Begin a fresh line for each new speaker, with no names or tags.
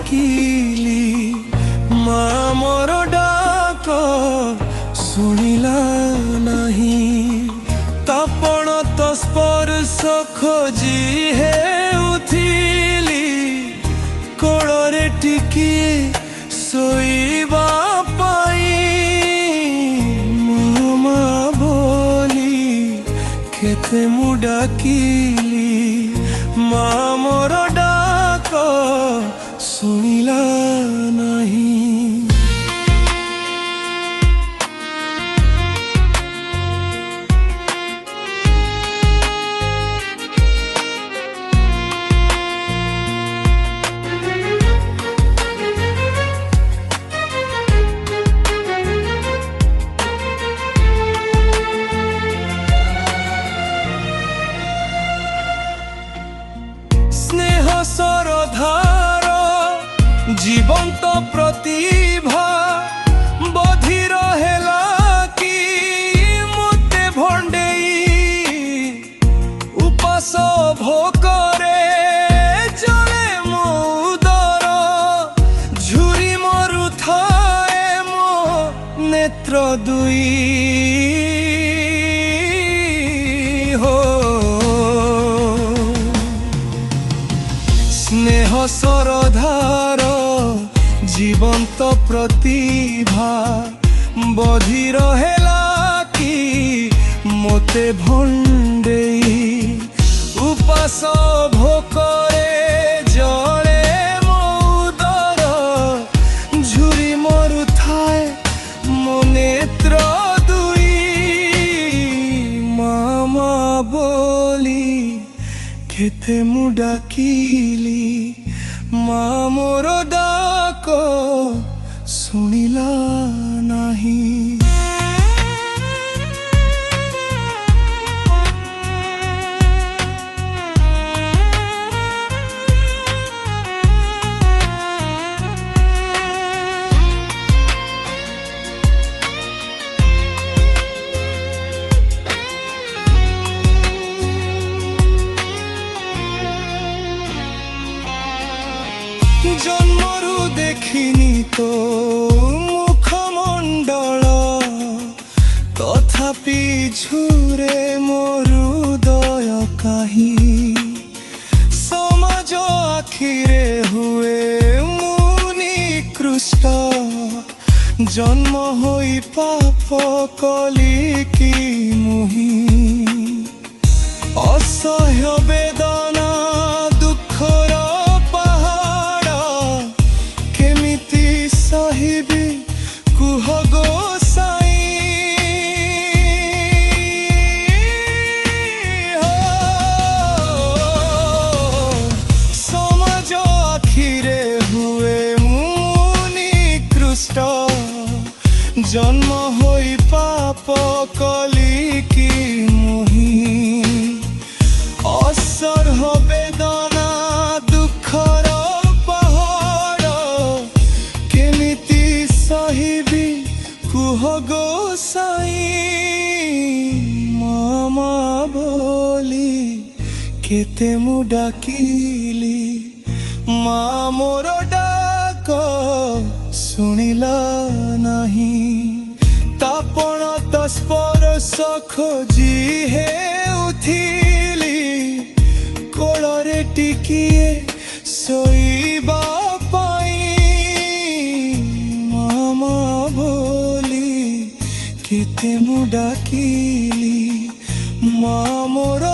ଡାକିଲି ମା ମୋର ଡାକ ଶୁଣିଲା ନାହିଁ। ତାପଣ ତ ସ୍ପର୍ଶ ଖୋଜି ହେଉଥିଲି କୋଳରେ ଟିକିଏ ଶୋଇବା ପାଇଁ। ମା ବୋଲି କେତେ ମୁଁ ଡାକିଲି ମା ମୋର ଡାକ ଶୁଣିଲା ନାହିଁ। স্নেহ সরধার জীবন্ত প্রতিভা বধির হেলা কি মতে ভণ্ডেই উপাস ভোকরে জলে মুদর ঝুরি মরুথায় মো নেত্র দুই। স্নেহ সরধার জীবন্ত প্রতিভা বধির হেলা কি মতে ভণ্ডেই উপাস ভোকরে জলে মৌদর ঝুরি মরুথায় মো নেত্র দুই। মামা বলি কেতে ମୁଁ ଡାକିଲି ମା ମୋର ଡାକ ଶୁଣିଲା ନାହିଁ। জন্মরু দেখিনি তো মুখমণ্ডল তথাপি ঝুরে মোর হৃদয় কাহি। সমাজ আখিরে হুয়ে ମୁଁ নিকৃষ্ট জন্ম হই পাপ কলি কি মুহি। অসহ্য বেদনা দুঃখর সাহিবি কুহ গোসাই। সমাজ আখিরে হুয়ে ମୁଁ নিকৃষ্ট জন্ম হই পাপ কলি কি মুহি। অসহ্য বেদনা দুঃখর সাহিবি কুহ গোসাই। মামা বলি কেতে ମୁଁ ଡାକିଲି ମା ମୋର ଡାକ ଶୁଣିଲା ନାହିଁ। ତାପଣ ତ ସ୍ପର୍ଶ ଖୋଜି ହେଉଥିଲି କୋଳରେ ଟିକିଏ ଶୋଇବା ପାଇଁ। କେତେ ମୁଁ ଡାକିଲି ମା ମୋର